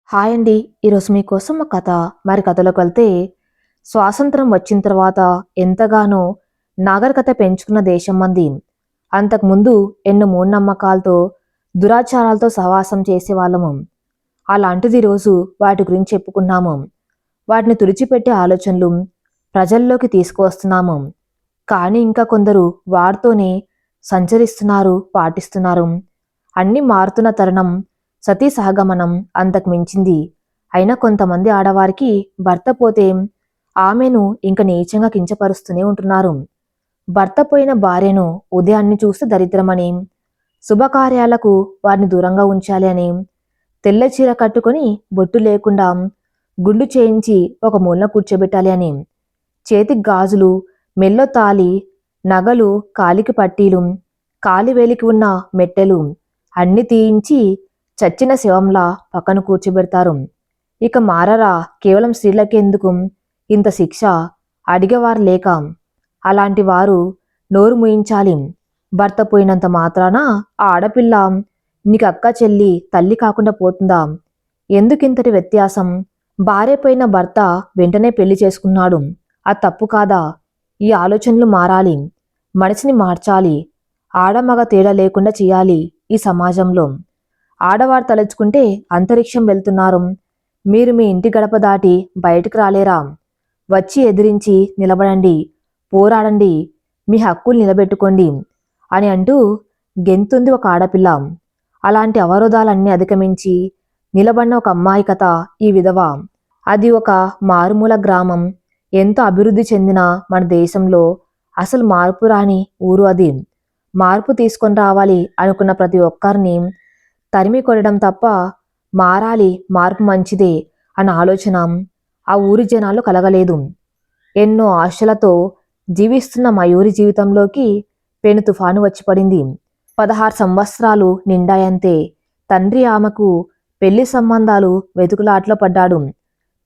Hi అండి. ఈరోజు మీకోసం ఒక కథ. కథలోకి వెళ్తే, స్వాతంత్రం వచ్చిన తర్వాత ఎంతగానో నాగరికత పెంచుకున్న దేశం మంది. అంతకుముందు ఎన్నో మూఢనమ్మకాలతో, దురాచారాలతో సహవాసం చేసేవాళ్ళము. అలాంటిది ఈరోజు వాటి గురించి చెప్పుకున్నాము. వాటిని తుడిచిపెట్టే ఆలోచనలు ప్రజల్లోకి తీసుకువస్తున్నాము. కానీ ఇంకా కొందరు వాటితోనే సంచరిస్తున్నారు, పాటిస్తున్నారు. అన్నీ మారుతున్న తరుణం, సతీ సహగమనం అంతకు మించింది. అయినా కొంతమంది ఆడవారికి భర్త పోతే ఆమెను ఇంక నీచంగా కించపరుస్తూనే ఉంటున్నారు. భర్త పోయిన భార్యను ఉదయాన్ని చూస్తే దరిద్రమని, శుభకార్యాలకు వారిని దూరంగా ఉంచాలి అని, తెల్ల చీర కట్టుకొని బొట్టు లేకుండా గుండు చేయించి ఒక మూలన కూర్చోబెట్టాలి అని, చేతికి గాజులు, మెల్లో తాలి, నగలు, కాలికి పట్టీలు, కాలివేలికి ఉన్న మెట్టెలు అన్ని తీయించి చచ్చిన శవంలా పక్కన కూర్చోబెడతారు. ఇక మారరా, కేవలం స్త్రీలకెందుకు ఇంత శిక్ష? అడిగేవారు లేక. అలాంటి వారు నోరు ముయించాలి. భర్త పోయినంత మాత్రాన ఆ ఆడపిల్ల నీకు అక్క, చెల్లి, తల్లి కాకుండా పోతుందా? ఎందుకింతటి వ్యత్యాసం? భార్య పోయిన భర్త వెంటనే పెళ్లి చేసుకున్నాడు, అది తప్పు కాదా? ఈ ఆలోచనలు మారాలి. మనిషిని మార్చాలి. ఆడమగ తేడా లేకుండా చేయాలి ఈ సమాజంలో. ఆడవారు తలుచుకుంటే అంతరిక్షం వెళ్తున్నారు. మీరు మీ ఇంటి గడప దాటి బయటకు రాలేరా? వచ్చి ఎదిరించి నిలబడండి, పోరాడండి, మీ హక్కులు నిలబెట్టుకోండి అని అంటూ గెంతుంది ఒక ఆడపిల్ల. అలాంటి అవరోధాలన్నీ అధిగమించి నిలబడిన ఒక అమ్మాయి కథ ఈ విధవ. అది ఒక మారుమూల గ్రామం. ఎంతో అభివృద్ధి చెందిన మన దేశంలో అసలు మార్పు రాని ఊరు అది. మార్పు తీసుకొని రావాలి అనుకున్న ప్రతి ఒక్కరిని తరిమి కొట్టడం తప్ప మారాలి, మార్పు మంచిదే అన్న ఆలోచన ఆ ఊరి జనాలు కలగలేదు. ఎన్నో ఆశలతో జీవిస్తున్న మయూరి జీవితంలోకి పెను తుఫాను వచ్చి పడింది. 16 సంవత్సరాలు నిండాయంతే తండ్రి ఆమెకు పెళ్లి సంబంధాలు వెతుకులాట్లో పడ్డాడు.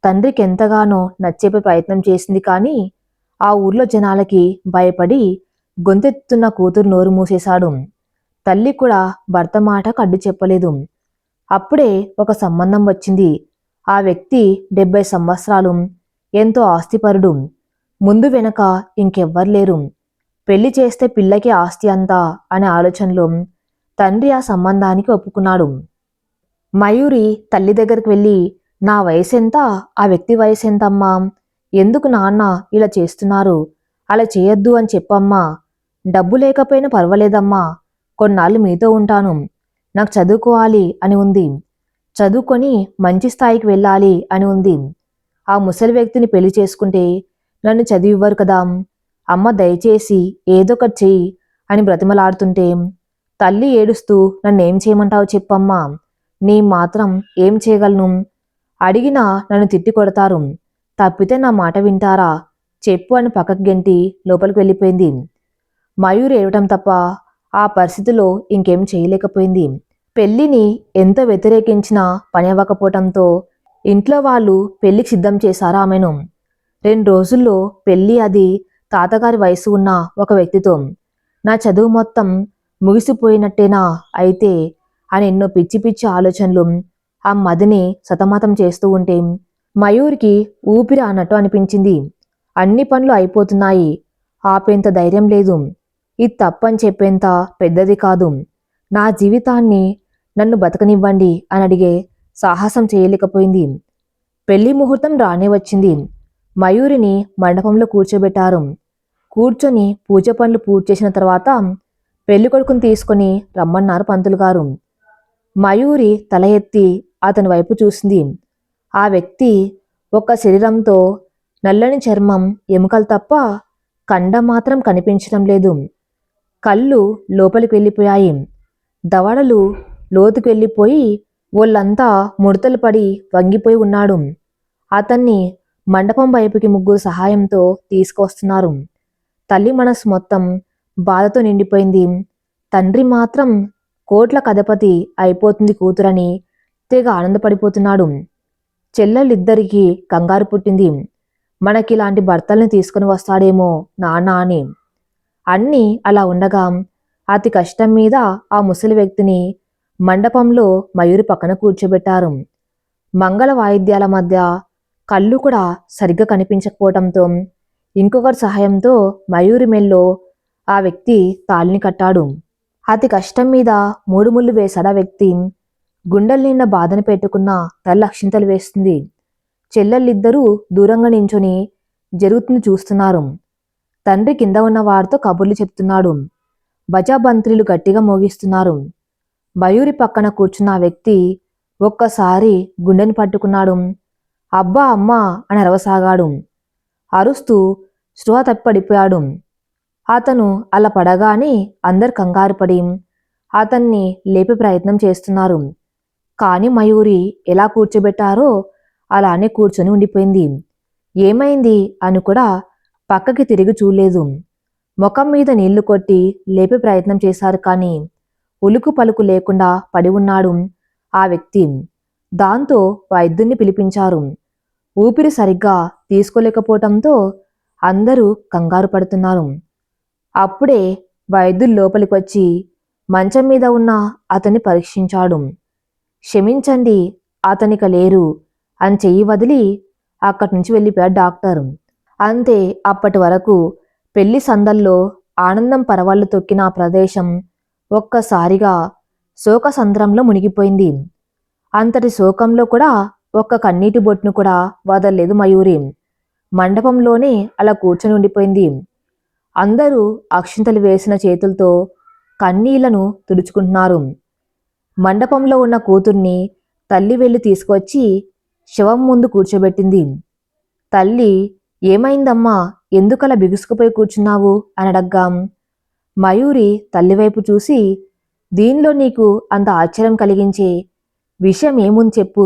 తండ్రికి ఎంతగానో నచ్చేపే ప్రయత్నం చేసింది, కానీ ఆ ఊర్లో జనాలకి భయపడి గొంతెత్తున్న కూతురు నోరు మూసేశాడు. తల్లి కూడా భర్త మాటకు అడ్డు చెప్పలేదు. అప్పుడే ఒక సంబంధం వచ్చింది. ఆ వ్యక్తి 70 సంవత్సరాలు, ఎంతో ఆస్తిపరుడు. ముందు వెనక ఇంకెవ్వరు లేరు. పెళ్లి చేస్తే పిల్లకి ఆస్తి అంతా అనే ఆలోచనలో తండ్రి ఆ సంబంధానికి ఒప్పుకున్నాడు. మయూరి తల్లి దగ్గరికి వెళ్ళి, నా వయసెంత, ఆ వ్యక్తి వయసెంతమ్మా? ఎందుకు నాన్న ఇలా చేస్తున్నారు? అలా చేయొద్దు అని చెప్పమ్మా. డబ్బు లేకపోయినా పర్వాలేదమ్మా, కొన్నాళ్ళు మీతో ఉంటాను. నాకు చదువుకోవాలి అని ఉంది. చదువుకొని మంచి స్థాయికి వెళ్ళాలి అని ఉంది. ఆ ముసలి వ్యక్తిని పెళ్లి చేసుకుంటే నన్ను చదివివ్వరు కదా. అమ్మ దయచేసి ఏదో ఒకటి చెయ్యి అని బ్రతిమలాడుతుంటే తల్లి ఏడుస్తూ నన్నేం చేయమంటావు చెప్పమ్మా, నీ మాత్రం ఏం చేయగలను? అడిగినా నన్ను తిట్టి కొడతారు. తప్పితే నా మాట వింటారా? చెప్పు అని పక్కకు గెంటి లోపలికి వెళ్ళిపోయింది. మయూరి ఏడవటం తప్ప ఆ పరిస్థితిలో ఇంకేం చేయలేకపోయింది. పెళ్లిని ఎంతో వ్యతిరేకించినా పని అవ్వకపోవటంతో ఇంట్లో వాళ్ళు పెళ్లికి సిద్ధం చేశారు ఆమెను. 2 రోజుల్లో పెళ్లి, అది తాతగారి వయసు ఉన్న ఒక వ్యక్తితో. నా చదువు మొత్తం ముగిసిపోయినట్టేనా అయితే అని ఎన్నో పిచ్చి పిచ్చి ఆలోచనలు ఆ మదిని సతమతం చేస్తూ ఉంటే మయూరికి ఊపిరి అన్నట్టు అనిపించింది. అన్ని పనులు అయిపోతున్నాయి, ఆపేంత ధైర్యం లేదు. ఇది తప్పని చెప్పేంత పెద్దది కాదు. నా జీవితాన్ని నన్ను బతకనివ్వండి అని అడిగే సాహసం చేయలేకపోయింది. పెళ్లి ముహూర్తం రానే వచ్చింది. మయూరిని మండపంలో కూర్చోబెట్టారు. కూర్చొని పూజ పనులు పూర్తి చేసిన తర్వాత పెళ్లి కొడుకుని తీసుకొని రమ్మన్నారు పంతులు గారు. మయూరి తల ఎత్తి అతని వైపు చూసింది. ఆ వ్యక్తి ఒక్క శరీరంతో, నల్లని చర్మం, ఎముకలు తప్ప కండ మాత్రం కనిపించడం లేదు. కళ్ళు లోపలికి వెళ్ళిపోయాయి. దవడలు లోతుకు వెళ్ళిపోయి ఒళ్ళంతా ముడతలు పడి వంగిపోయి ఉన్నాడు. అతన్ని మండపం వైపుకి ముగ్గురు సహాయంతో తీసుకొస్తున్నారు. తల్లి మనసు మొత్తం బాధతో నిండిపోయింది. తండ్రి మాత్రం కోట్ల కథపతి అయిపోతుంది కూతురని తెగ ఆనందపడిపోతున్నాడు. చెల్లెలిద్దరికీ కంగారు పుట్టింది. మనకిలాంటి భర్తల్ని తీసుకుని వస్తాడేమో నాన్న అని. అన్నీ అలా ఉండగా అతి కష్టం మీద ఆ ముసలి వ్యక్తిని మండపంలో మయూరి పక్కన కూర్చోబెట్టారు. మంగళ వాయిద్యాల మధ్య కళ్ళు కూడా సరిగ్గా కనిపించకపోవటంతో ఇంకొకరి సహాయంతో మయూరి మెల్లో ఆ వ్యక్తి తాళిని కట్టాడు. అతి కష్టం మీద 3 ముళ్ళు వేశాడు ఆ వ్యక్తి. గుండెల నిండా బాధను పెట్టుకున్న తల్లి అక్షింతలు వేస్తుంది. చెల్లెళ్ళిద్దరూ దూరంగా నించొని జరుగుతుంది చూస్తున్నారు. తండ్రి కింద ఉన్న వారితో కబుర్లు చెప్తున్నాడు. బజాబంత్రీలు గట్టిగా మోగిస్తున్నారు. మయూరి పక్కన కూర్చున్న ఆ వ్యక్తి ఒక్కసారి గుండెని పట్టుకున్నాడు. అబ్బా అమ్మా అని అరవసాగాడు. అరుస్తూ స్పృహ తప్పి పడిపోయాడు. అతను అలా పడగానే అందరు కంగారు పడి అతన్ని లేపే ప్రయత్నం చేస్తున్నారు. కాని మయూరి ఎలా కూర్చోబెట్టారో అలానే కూర్చొని ఉండిపోయింది. ఏమైంది అని కూడా పక్కకి తిరిగి చూడలేదు. ముఖం మీద నీళ్లు కొట్టి లేపే ప్రయత్నం చేశారు కానీ ఉలుకు పలుకు లేకుండా పడి ఉన్నాడు ఆ వ్యక్తి. దాంతో వైద్యుణ్ణి పిలిపించారు. ఊపిరి సరిగ్గా తీసుకోలేకపోవటంతో అందరూ కంగారు పడుతున్నారు. అప్పుడే వైద్యులు లోపలికి వచ్చి మంచం మీద ఉన్న అతన్ని పరీక్షించాడు. క్షమించండి, అతనిక లేరు అని చెయ్యి వదిలి అక్కడి నుంచి వెళ్ళిపోయాడు డాక్టర్. అంతే, అప్పటి వరకు పెళ్లి సందల్లో ఆనందం పరవళ్ళు తొక్కిన ఆ ప్రదేశం ఒక్కసారిగా శోకసంద్రంలో మునిగిపోయింది. అంతటి శోకంలో కూడా ఒక్క కన్నీటి బొట్టును కూడా వదలలేదు మయూరి. మండపంలోనే అలా కూర్చొని ఉండిపోయింది. అందరూ అక్షింతలు వేసిన చేతులతో కన్నీళ్లను తుడుచుకుంటున్నారు. మండపంలో ఉన్న కూతుర్ని తల్లి వెళ్ళి తీసుకొచ్చి శవం ముందు కూర్చోబెట్టింది. తల్లి, ఏమైందమ్మా, ఎందుకలా బిగుసుకుపోయి కూర్చున్నావు అని అడగ్గా మయూరి తల్లివైపు చూసి, దీనిలో నీకు అంత ఆశ్చర్యం కలిగించే విషయం ఏముంది చెప్పు.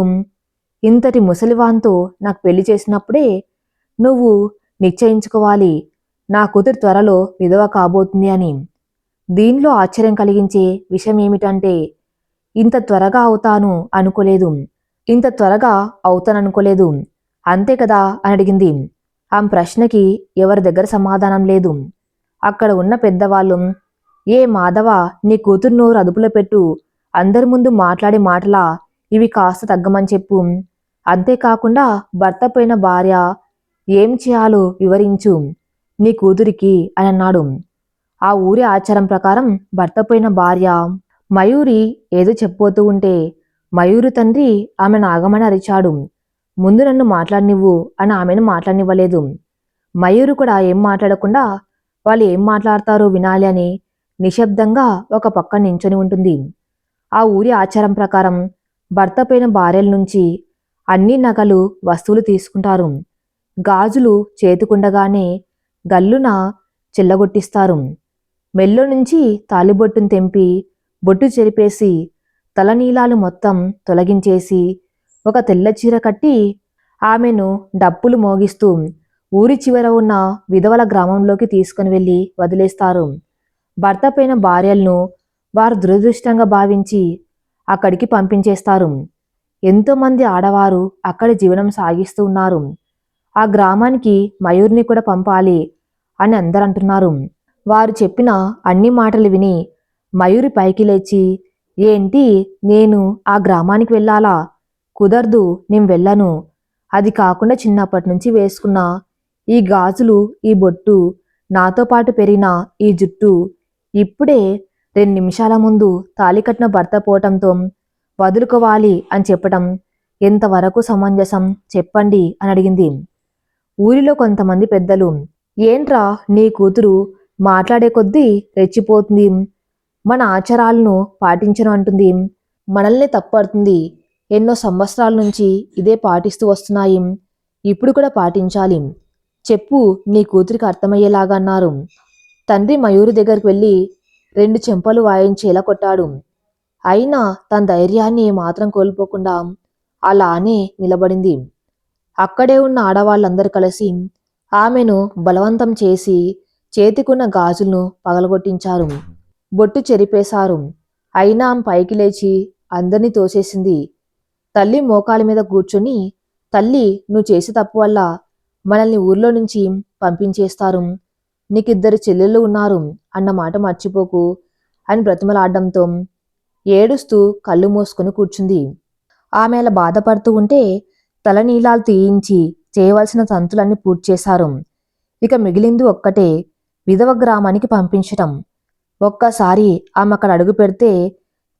ఇంతటి ముసలివాన్తో నాకు పెళ్లి చేసినప్పుడే నువ్వు నిశ్చయించుకోవాలి నా కూతురు త్వరలో విధవ కాబోతుంది అని. దీనిలో ఆశ్చర్యం కలిగించే విషయం ఏమిటంటే ఇంత త్వరగా అవుతాననుకోలేదు. అంతే కదా అని అడిగింది. ఆమె ప్రశ్నకి ఎవరి దగ్గర సమాధానం లేదు. అక్కడ ఉన్న పెద్దవాళ్ళు, ఏ మాధవ, నీ కూతురు నోరు అదుపులో పెట్టు, అందరి ముందు మాట్లాడే మాటలా ఇవి కాస్త తగ్గమని చెప్పు. అంతేకాకుండా భర్త పోయిన భార్య ఏం చేయాలో వివరించు నీ కూతురికి అని అన్నాడు. ఆ ఊరి ఆచారం ప్రకారం భర్త పోయిన భార్య మయూరి ఏదో చెప్పబోతూ ఉంటే మయూరి తండ్రి ఆమెను ఆగమని అరిచాడు. ముందు నన్ను మాట్లాడనివ్వు అని ఆమెను మాట్లాడనివ్వలేదు. మయూరి కూడా ఏం మాట్లాడకుండా వాళ్ళు ఏం మాట్లాడతారో వినాలి అని నిశ్శబ్దంగా ఒక పక్క నించొని ఉంటుంది. ఆ ఊరి ఆచారం ప్రకారం భర్త పోయిన భార్యల నుంచి అన్ని నగలు వస్తువులు తీసుకుంటారు. గాజులు చేతికుండగానే గల్లున చెల్లగొట్టిస్తారు. మెల్లో నుంచి తాలిబొట్టును తెంపి బొట్టు చెరిపేసి తలనీలాలు మొత్తం తొలగించేసి ఒక తెల్ల చీర కట్టి ఆమెను డప్పులు మోగిస్తూ ఊరి చివర ఉన్న విధవల గ్రామంలోకి తీసుకుని వెళ్ళి వదిలేస్తారు. భర్త పోయిన భార్యలను వారు దురదృష్టంగా భావించి అక్కడికి పంపించేస్తారు. ఎంతోమంది ఆడవారు అక్కడ జీవనం సాగిస్తూ ఉన్నారు. ఆ గ్రామానికి మయూర్ని కూడా పంపాలి అని అందరూ అంటున్నారు. వారు చెప్పిన అన్ని మాటలు విని మయూరి పైకి లేచి, ఏంటి, నేను ఆ గ్రామానికి వెళ్ళాలా? కుదరదు, నేను వెళ్ళను. అది కాకుండా చిన్నప్పటి నుంచి వేసుకున్న ఈ గాజులు, ఈ బొట్టు, నాతో పాటు పెరిగిన ఈ జుట్టు ఇప్పుడే 2 నిమిషాల ముందు తాళి కట్టిన భర్త పోవటంతో వదులుకోవాలి అని చెప్పటం ఎంతవరకు సమంజసం చెప్పండి అని అడిగింది. ఊరిలో కొంతమంది పెద్దలు, ఏంట్రా నీ కూతురు మాట్లాడే కొద్దీ రెచ్చిపోతుంది, మన ఆచారాలను పాటించను అంటుంది, మనల్ని తప్పడుతుంది, ఎన్నో సంవత్సరాల నుంచి ఇదే పాటిస్తూ వస్తున్నాయి, ఇప్పుడు కూడా పాటించాలి, చెప్పు నీ కూతురికి అర్థమయ్యేలాగా అన్నారు. తండ్రి మయూరి దగ్గరికి వెళ్ళి 2 చెంపలు వాయించేలా కొట్టాడు. అయినా తన ధైర్యాన్ని ఏమాత్రం కోల్పోకుండా అలానే నిలబడింది. అక్కడే ఉన్న ఆడవాళ్ళందరూ కలిసి ఆమెను బలవంతం చేసి చేతికున్న గాజులను పగలగొట్టించారు. బొట్టు చెరిపేశారు. అయినా ఆమె పైకి లేచి అందరినీ తోసేసింది. తల్లి మోకాలి మీద కూర్చొని, తల్లి, నువ్వు చేసే తప్పు వల్ల మనల్ని ఊర్లో నుంచి పంపించేస్తారు, నీకిద్దరు చెల్లెళ్ళు ఉన్నారు అన్న మాట మర్చిపోకు అని బ్రతిమలాడడంతో ఏడుస్తూ కళ్ళు మూసుకొని కూర్చుంది. ఆమె అలా బాధపడుతూ ఉంటే తలనీలాలు తీయించి చేయవలసిన తంతులన్నీ పూర్తి చేశారు. ఇక మిగిలింది ఒక్కటే, విధవ గ్రామానికి పంపించటం. ఒక్కసారి ఆమె అక్కడ అడుగు పెడితే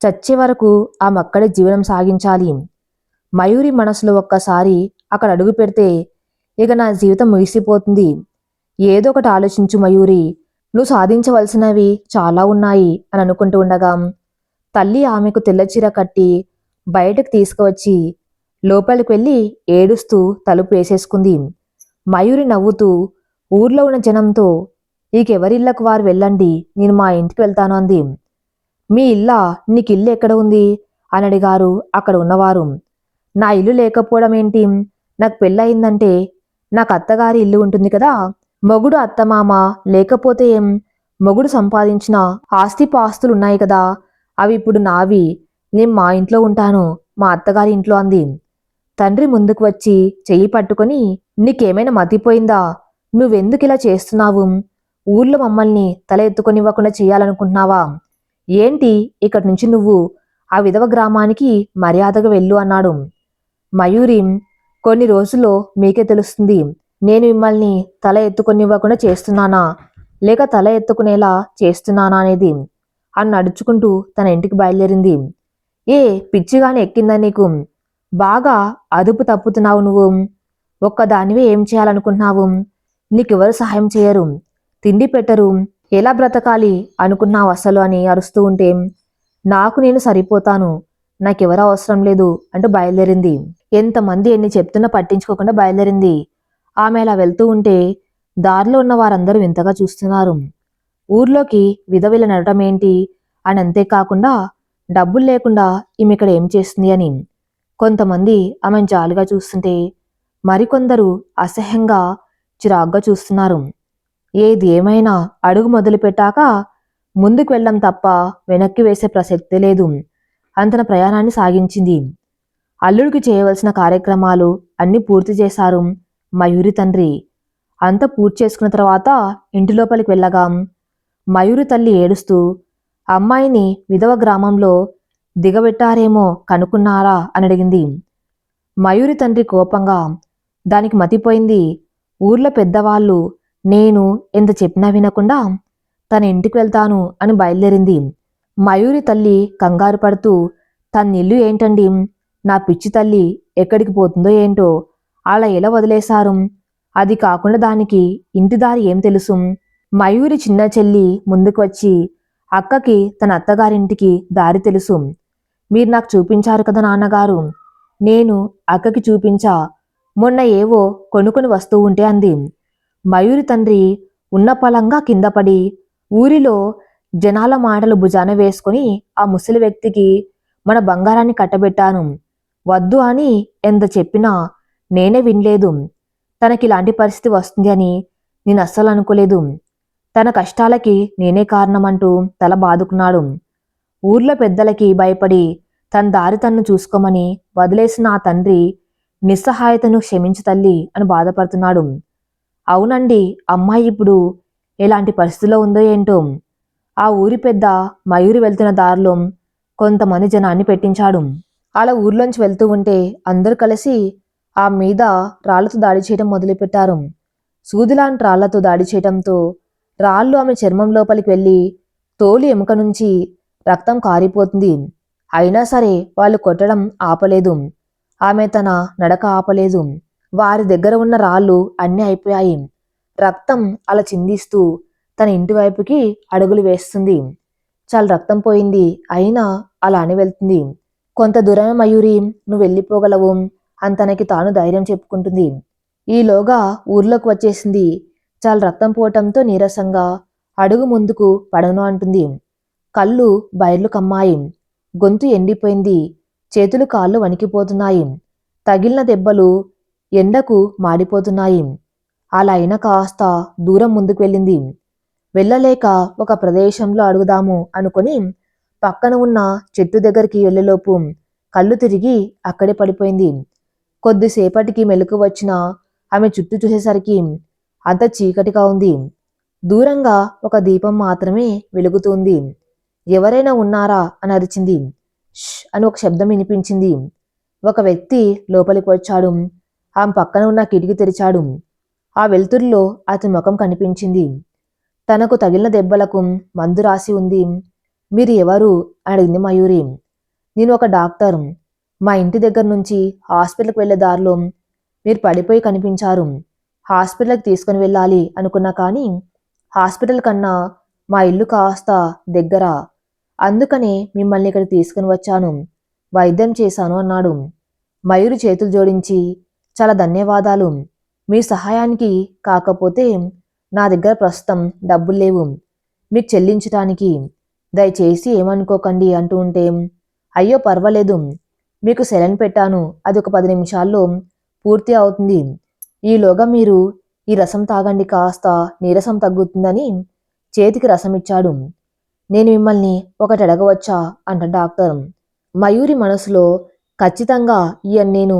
చచ్చే వరకు ఆమె అక్కడే జీవనం సాగించాలి. మయూరి మనసులో ఒక్కసారి అక్కడ అడుగు పెడితే ఇక నా జీవితం ముగిసిపోతుంది. ఏదో ఒకటి ఆలోచించు మయూరి, నువ్వు సాధించవలసినవి చాలా ఉన్నాయి అని అనుకుంటూ ఉండగా తల్లి ఆమెకు తెల్లచీర కట్టి బయటకు తీసుకువచ్చి లోపలికి వెళ్ళి ఏడుస్తూ తలుపు వేసేసుకుంది. మయూరి నవ్వుతూ ఊర్లో ఉన్న జనంతో నీకెవరిళ్లకు వారు వెళ్ళండి, నేను మా ఇంటికి వెళ్తాను అంది. మీ ఇల్లా? నీకు ఇల్లు ఎక్కడ ఉంది అని అడిగారు అక్కడ ఉన్నవారు. నా ఇల్లు లేకపోవడం ఏంటి, నాకు పెళ్ళయిందంటే నాకు అత్తగారి ఇల్లు ఉంటుంది కదా, మొగుడు అత్తమామ లేకపోతే ఏం, మొగుడు సంపాదించిన ఆస్తిపాస్తులు ఉన్నాయి కదా, అవి ఇప్పుడు నావి, నేను మా ఇంట్లో ఉంటాను, మా అత్తగారి ఇంట్లో అంది. తండ్రి ముందుకు వచ్చి చెయ్యి పట్టుకొని నీకేమైనా మతిపోయిందా, నువ్వెందుకు ఇలా చేస్తున్నావు, ఊర్లో మమ్మల్ని తల ఎత్తుకొనివ్వకుండా చేయాలనుకుంటున్నావా, ఏంటి ఇక్కడి నుంచి నువ్వు ఆ విధవ గ్రామానికి మర్యాదగా వెళ్ళు అన్నాడు. మయూరి, కొన్ని రోజుల్లో మీకే తెలుస్తుంది నేను మిమ్మల్ని తల ఎత్తుకొనివ్వకుండా చేస్తున్నానా లేక తల ఎత్తుకునేలా చేస్తున్నానా అనేది అని నడుచుకుంటూ తన ఇంటికి బయలుదేరింది. ఏ పిచ్చిగాని ఎక్కిందా నీకు, బాగా అదుపు తప్పుతున్నావు నువ్వు, ఒక్కదానివే ఏం చేయాలనుకుంటున్నావు, నీకెవరు సహాయం చేయరు, తిండి పెట్టరు, ఎలా బ్రతకాలి అనుకున్నావు అసలు అని అరుస్తూ ఉంటే నాకు నేను సరిపోతాను, నాకెవరూ అవసరం లేదు అంటూ బయలుదేరింది. ఎంతమంది ఎన్ని చెప్తున్నా పట్టించుకోకుండా బయలుదేరింది. ఆమె అలా వెళ్తూ ఉంటే దారిలో ఉన్న వారందరూ వింతగా చూస్తున్నారు. ఊర్లోకి విధవిల నడటం ఏంటి అని, అంతేకాకుండా డబ్బులు లేకుండా ఈమె ఇక్కడ ఏం చేస్తుంది అని కొంతమంది ఆమెను జాలిగా చూస్తుంటే మరికొందరు అసహ్యంగా చిరాగ్గా చూస్తున్నారు. ఏది ఏమైనా అడుగు మొదలు పెట్టాక ముందుకు వెళ్ళడం తప్ప వెనక్కి వేసే ప్రసక్తే లేదు. అంతన ప్రయాణాన్ని సాగించింది. అల్లుడికి చేయవలసిన కార్యక్రమాలు అన్నీ పూర్తి చేశారు మయూరి తండ్రి. అంత పూర్తి చేసుకున్న తర్వాత ఇంటి లోపలికి వెళ్ళగా మయూరి తల్లి ఏడుస్తూ అమ్మాయిని విధవ గ్రామంలో దిగబెట్టారేమో కనుక్కున్నారా అని అడిగింది. మయూరి తండ్రి కోపంగా, దానికి మతిపోయింది, ఊర్లో పెద్దవాళ్ళు నేను ఎంత చెప్పినా వినకుండా తన ఇంటికి వెళ్తాను అని బయలుదేరింది. మయూరి తల్లి కంగారు పడుతూ తన ఇల్లు ఏంటండి, నా పిచ్చి తల్లి ఎక్కడికి పోతుందో ఏంటో, అలా ఎలా వదిలేశారు, అది కాకుండా దానికి ఇంటి దారి ఏం తెలుసు. మయూరి చిన్న చెల్లి ముందుకు వచ్చి అక్కకి తన అత్తగారింటికి దారి తెలుసు, మీరు నాకు చూపించారు కదా నాన్నగారు, నేను అక్కకి చూపించా, మొన్న ఏవో కొనుక్కొని వస్తూ ఉంటే అంది. మయూరి తండ్రి ఉన్న పలంగా కింద పడి ఊరిలో జనాల మాటలు భుజాన వేసుకొని ఆ ముసలి వ్యక్తికి మన బంగారాన్ని కట్టబెట్టాను, వద్దు అని ఎంత చెప్పినా నేనే వినలేదు, తనకిలాంటి పరిస్థితి వస్తుంది అని నేను అస్సలు అనుకోలేదు, తన కష్టాలకి నేనే కారణమంటూ తల బాదుకున్నాడు. ఊర్లో పెద్దలకి భయపడి తన దారి తన్ను చూసుకోమని వదిలేసిన ఆ తండ్రి నిస్సహాయతను క్షమించు తల్లి అని బాధపడుతున్నాడు. అవునండి, అమ్మాయి ఇప్పుడు ఎలాంటి పరిస్థితిలో ఉందో ఏంటో. ఆ ఊరి పెద్ద మయూరి వెళ్తున్న దారిలో కొంతమంది జనాన్ని పెట్టించాడు. అలా ఊర్లోంచి వెళ్తూ ఉంటే అందరూ కలిసి ఆ మీద రాళ్లతో దాడి చేయడం మొదలుపెట్టారు. సూదిలాంటి రాళ్లతో దాడి చేయడంతో రాళ్ళు ఆమె చర్మం లోపలికి వెళ్ళి తోలు ఎముక నుంచి రక్తం కారిపోతుంది. అయినా సరే వాళ్ళు కొట్టడం ఆపలేదు. ఆమె తన నడక ఆపలేదు. వారి దగ్గర ఉన్న రాళ్ళు అన్నీ అయిపోయాయి. రక్తం అలా చిందిస్తూ తన ఇంటి వైపుకి అడుగులు వేస్తుంది. చాలా రక్తం పోయింది, అయినా అలా అని వెళ్తుంది. కొంత దూరమే మయూరి, నువ్వు వెళ్ళిపోగలవు అని తనకి తాను ధైర్యం చెప్పుకుంటుంది. ఈలోగా ఊర్లోకి వచ్చేసింది. చాలా రక్తం పోవటంతో నీరసంగా అడుగు ముందుకు పడను అంటుంది. కళ్ళు బయర్లు కమ్మాయి, గొంతు ఎండిపోయింది, చేతులు కాళ్ళు వణికిపోతున్నాయి, తగిలిన దెబ్బలు ఎండకు మాడిపోతున్నాయి. అలా అయినా కాస్త దూరం ముందుకు వెళ్ళింది. వెళ్ళలేక ఒక ప్రదేశంలో అడుగుదాము అనుకొని పక్కన ఉన్న చెట్టు దగ్గరికి వెళ్ళేలోపు కళ్ళు తిరిగి అక్కడే పడిపోయింది. కొద్దిసేపటికి మెలకు వచ్చిన ఆమె చుట్టూ చూసేసరికి అంత చీకటిగా ఉంది. దూరంగా ఒక దీపం మాత్రమే వెలుగుతుంది. ఎవరైనా ఉన్నారా అని అరిచింది. ష్ అని ఒక శబ్దం వినిపించింది. ఒక వ్యక్తి లోపలికి వచ్చాడు. ఆమె పక్కన ఉన్న కిటికీ తెరిచాడు. ఆ వెలుతురులో అతని ముఖం కనిపించింది. తనకు తగిలిన దెబ్బలకు మందు రాసి ఉంది. మీరు ఎవరు అడిగింది మయూరి. నేను ఒక డాక్టర్. మా ఇంటి దగ్గర నుంచి హాస్పిటల్కి వెళ్లే దారిలో మీరు పడిపోయి కనిపించారు. హాస్పిటల్కి తీసుకుని వెళ్ళాలి అనుకున్నా కానీ హాస్పిటల్ కన్నా మా ఇల్లు కాస్త దగ్గర. అందుకనే మిమ్మల్ని ఇక్కడ తీసుకుని వచ్చాను. వైద్యం చేశాను అన్నాడు. మయూరి చేతులు జోడించి చాలా ధన్యవాదాలు. మీ సహాయానికి కాకపోతే నా దగ్గర ప్రస్తుతం డబ్బులు లేవు మీకు చెల్లించటానికి. దయచేసి ఏమనుకోకండి అంటూ ఉంటే, అయ్యో పర్వాలేదు, మీకు సెలైన్ పెట్టాను, అది ఒక 10 నిమిషాల్లో పూర్తి అవుతుంది. ఈలోగా మీరు ఈ రసం తాగండి, కాస్త నీరసం తగ్గుతుందని చేతికి రసం ఇచ్చాడు. నేను మిమ్మల్ని ఒకటి అడగవచ్చా అంట డాక్టర్. మయూరి మనసులో ఖచ్చితంగా ఈయన నేను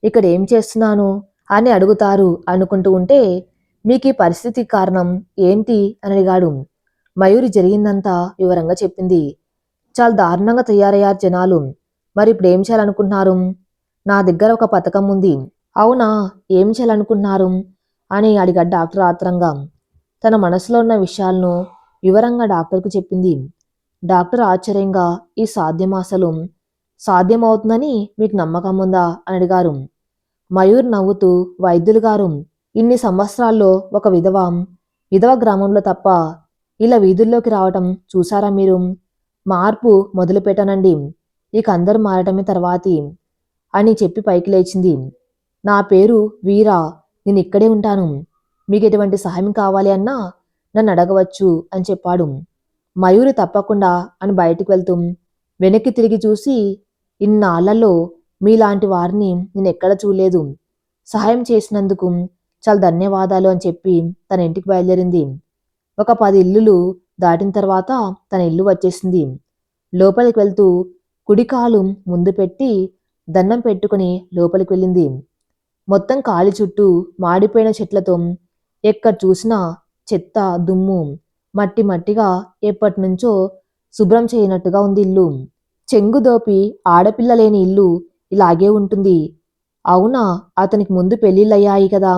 ఇక్కడ ఏం చేస్తున్నాను అని అడుగుతారు అనుకుంటూ ఉంటే, మీకు ఈ పరిస్థితి కారణం ఏంటి అని అడిగాడు. మయూరి జరిగిందంతా వివరంగా చెప్పింది. చాలా దారుణంగా తయారయ్యారు జనాలు. మరి ఇప్పుడు ఏం చేయాలనుకుంటున్నారు? నా దగ్గర ఒక పథకం ఉంది. అవునా, ఏం చేయాలనుకుంటున్నారు అని అడిగాడు డాక్టర్ ఆత్రంగా. తన మనసులో ఉన్న విషయాలను వివరంగా డాక్టర్కు చెప్పింది. డాక్టర్ ఆశ్చర్యంగా, ఈ సాధ్యమా, అసలు సాధ్యమవుతుందని మీకు నమ్మకం ఉందా అని అడిగారు. మయూర్ నవ్వుతూ, వైద్యులు గారు, ఇన్ని సంవత్సరాల్లో ఒక విధవ గ్రామంలో తప్ప ఇలా వీధుల్లోకి రావటం చూసారా మీరు? మార్పు మొదలు పెట్టానండి, ఇక అందరూ మారటమే తర్వాతి అని చెప్పి పైకి లేచింది. నా పేరు వీరా, నేను ఇక్కడే ఉంటాను. మీకు ఎటువంటి సహాయం కావాలి అన్నా నన్ను అడగవచ్చు అని చెప్పాడు. మయూరి తప్పకుండా అని బయటికి వెళ్తూ వెనక్కి తిరిగి చూసి, ఇన్నాళ్లలో మీలాంటి వారిని నేను ఎక్కడ చూడలేదు. సహాయం చేసినందుకు చాలా ధన్యవాదాలు అని చెప్పి తన ఇంటికి బయలుదేరింది. ఒక 10 ఇల్లులు దాటిన తర్వాత తన ఇల్లు వచ్చేసింది. లోపలికి వెళ్తూ కుడికాలు ముందు పెట్టి దండం పెట్టుకుని లోపలికి వెళ్ళింది. మొత్తం కాలి చుట్టూ మాడిపోయిన చెట్లతో ఎక్కడ చూసినా చెత్త, దుమ్ము, మట్టి మట్టిగా ఎప్పటినుంచో శుభ్రం చేయనట్టుగా ఉంది ఇల్లు. చెంగుదోపి ఆడపిల్ల లేని ఇల్లు ఇలాగే ఉంటుంది. అవునా, అతనికి ముందు పెళ్లిళ్ళయ్యాయి కదా,